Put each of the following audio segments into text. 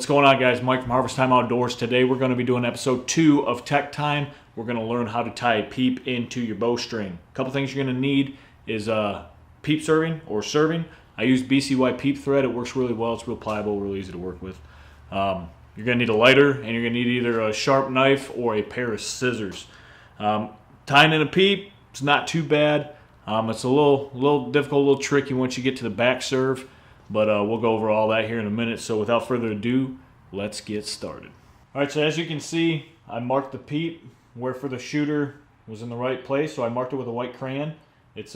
going on, guys? Mike from Harvest Time Outdoors. Today we're going to be doing episode 2 of Tech Time. We're going to learn how to tie a peep into your bowstring. A couple things you're going to need is peep serving or serving. I use BCY peep thread. It works really well. It's real pliable, really easy to work with. You're going to need a lighter, and you're going to need either a sharp knife or a pair of scissors. Tying in a peep, it's not too bad. It's a little difficult, a little tricky once you get to the back serve. But we'll go over all that here in a minute. So without further ado, let's get started. All right, so as you can see, I marked the peep where for the shooter was in the right place. So I marked it with a white crayon. It's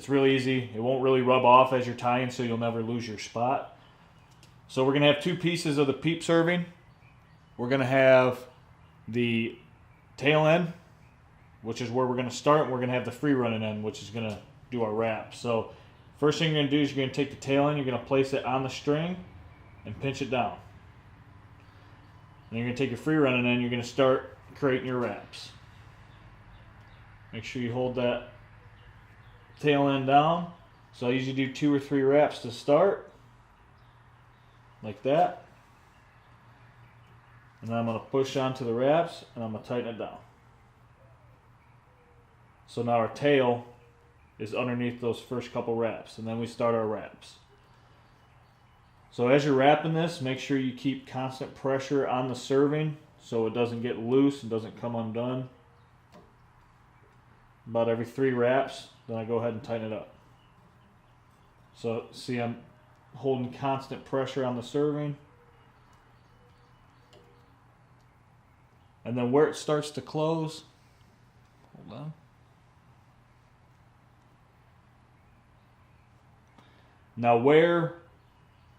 really easy. It won't really rub off as you're tying, so you'll never lose your spot. So we're going to have 2 pieces of the peep serving. We're going to have the tail end, which is where we're going to start. And we're going to have the free running end, which is going to do our wrap. So first thing you're going to do is you're going to take the tail end, you're going to place it on the string and pinch it down. And you're going to take your free running end, you're going to start creating your wraps. Make sure you hold that tail end down. So I usually do 2 or 3 wraps to start, like that. And then I'm going to push onto the wraps and I'm going to tighten it down. So now our tail is underneath those first couple wraps, and then we start our wraps. So as you're wrapping this, make sure you keep constant pressure on the serving so it doesn't get loose and doesn't come undone. About every 3 wraps, then I go ahead and tighten it up. So see, I'm holding constant pressure on the serving. And then where it starts to close, hold on. Now where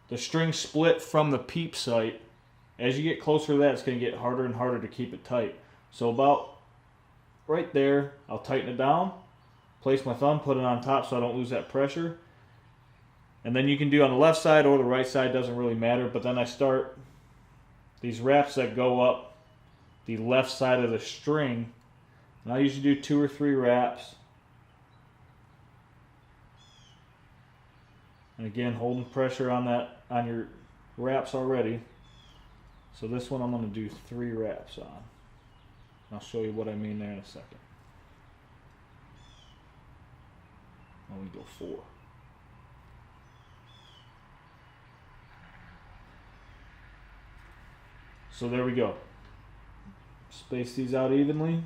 the string split from the peep sight, as you get closer to that, it's going to get harder and harder to keep it tight. So about right there, I'll tighten it down, place my thumb, put it on top so I don't lose that pressure. And then you can do on the left side or the right side, doesn't really matter. But then I start these wraps that go up the left side of the string. And I usually do 2 or 3 wraps. And again, holding pressure on your wraps already. So this one I'm going to do 3 wraps on. I'll show you what I mean there in a second. Let me go 4. So there we go. Space these out evenly.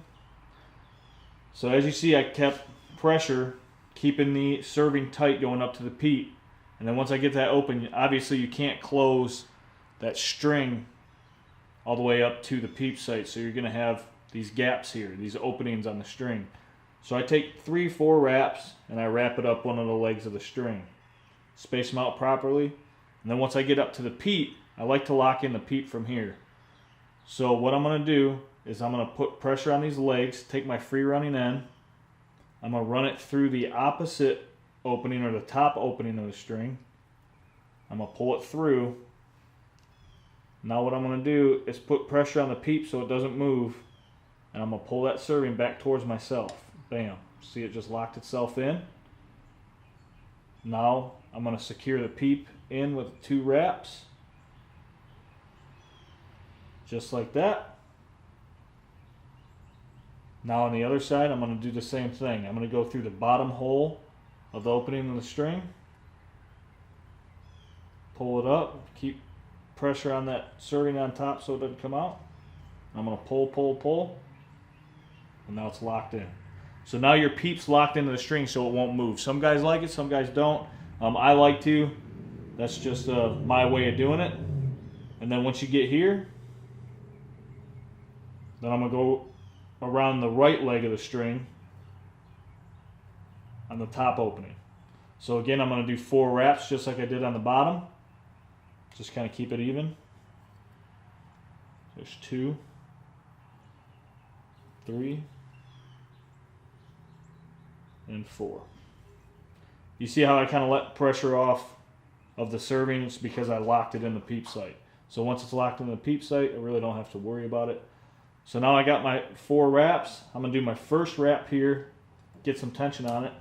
So as you see, I kept pressure, keeping the serving tight going up to the peep. And then once I get that open, obviously you can't close that string all the way up to the peep sight. So you're going to have these gaps here, these openings on the string. So I take 3-4 wraps and I wrap it up one of the legs of the string. Space them out properly. And then once I get up to the peep, I like to lock in the peep from here. So what I'm going to do is I'm going to put pressure on these legs, take my free running end. I'm going to run it through the opposite opening or the top opening of the string. I'm going to pull it through. Now what I'm going to do is put pressure on the peep so it doesn't move, and I'm going to pull that serving back towards myself. Bam. See, it just locked itself in. Now I'm going to secure the peep in with 2 wraps. Just like that. Now on the other side, I'm going to do the same thing. I'm going to go through the bottom hole of the opening of the string, pull it up, keep pressure on that serving on top so it doesn't come out. I'm going to pull, and now it's locked in. So now your peep's locked into the string so it won't move. Some guys like it, some guys don't. I like to. That's just my way of doing it. And then once you get here, then I'm going to go around the right leg of the string on the top opening. So again, I'm going to do 4 wraps just like I did on the bottom. Just kind of keep it even. There's 2, 3, and 4. You see how I kind of let pressure off of the serving? It's because I locked it in the peep sight. So once it's locked in the peep sight, I really don't have to worry about it. So now I got my 4 wraps. I'm going to do my first wrap here, get some tension on it.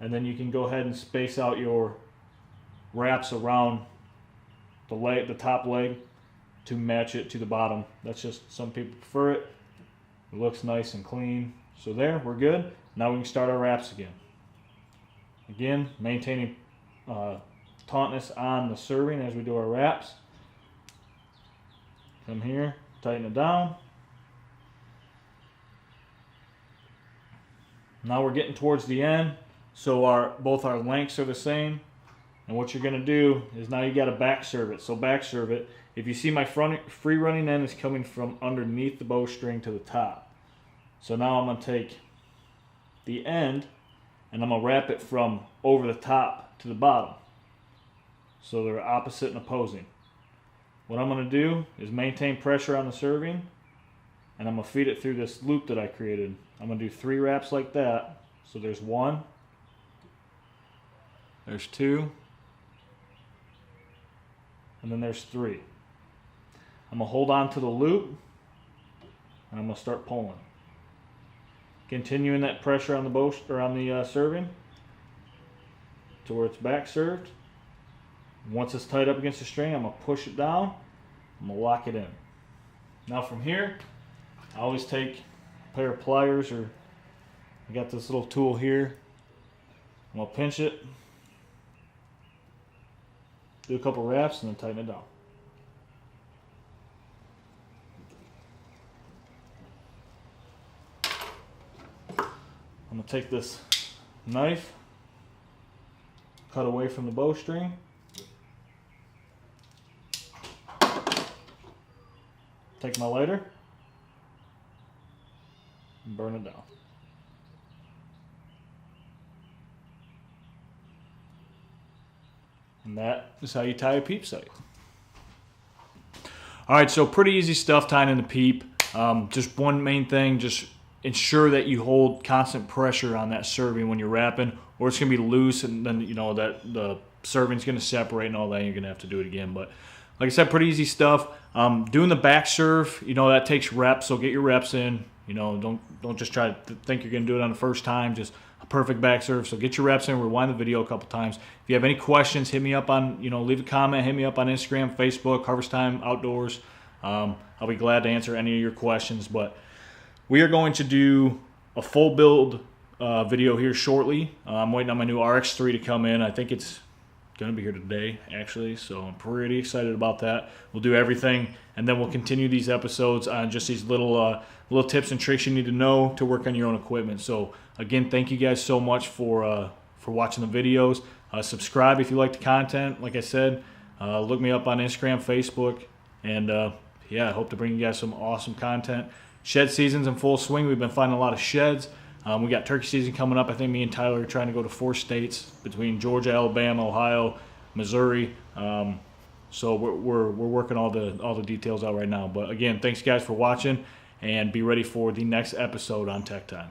And then you can go ahead and space out your wraps around the top leg to match it to the bottom. That's just, some people prefer it. It looks nice and clean. So there, we're good. Now we can start our wraps again. Again, maintaining tautness on the serving as we do our wraps. Come here, tighten it down. Now we're getting towards the end, so both our lengths are the same. And what you're going to do is now you got to back serve it. So back serve it. If you see my free running end is coming from underneath the bowstring to the top. So now I'm going to take the end and I'm going to wrap it from over the top to the bottom. So they're opposite and opposing. What I'm going to do is maintain pressure on the serving, and I'm going to feed it through this loop that I created. I'm going to do 3 wraps like that. So there's 1, there's 2, and then there's 3. I'm going to hold on to the loop, and I'm going to start pulling. Continuing that pressure on the serving to where it's back served. Once it's tied up against the string, I'm going to push it down. I'm going to lock it in. Now from here, I always take a pair of pliers, or I got this little tool here. I'm going to pinch it, do a couple wraps, and then tighten it down. I'm going to take this knife, cut away from the bowstring. Take my lighter and burn it down. And that is how you tie a Peep sight. Alright, so pretty easy stuff tying in the Peep. Just one main thing, just ensure that you hold constant pressure on that serving when you're wrapping, or it's going to be loose, and then that the serving's going to separate and all that, and you're going to have to do it again. But like I said, pretty easy stuff. Doing the back serve, that takes reps, so get your reps in. Don't just try to think you're going to do it on the first time. Just a perfect back serve. So get your reps in. Rewind the video a couple times. If you have any questions, hit me up on, leave a comment. Hit me up on Instagram, Facebook, Harvest Time Outdoors. I'll be glad to answer any of your questions. But we are going to do a full build video here shortly. I'm waiting on my new RX3 to come in. I think it's going to be here today, actually, so I'm pretty excited about that. We'll do everything, and then we'll continue these episodes on just these little tips and tricks you need to know to work on your own equipment. So again, thank you guys so much for watching the videos. Subscribe if you like the content. Like I said, look me up on Instagram, Facebook, and yeah, I hope to bring you guys some awesome content. Shed season's in full swing. We've been finding a lot of sheds. We got turkey season coming up. I think me and Tyler are trying to go to 4 states between Georgia, Alabama, Ohio, Missouri. So we're working all the details out right now. But again, thanks guys for watching, and be ready for the next episode on Tech Time.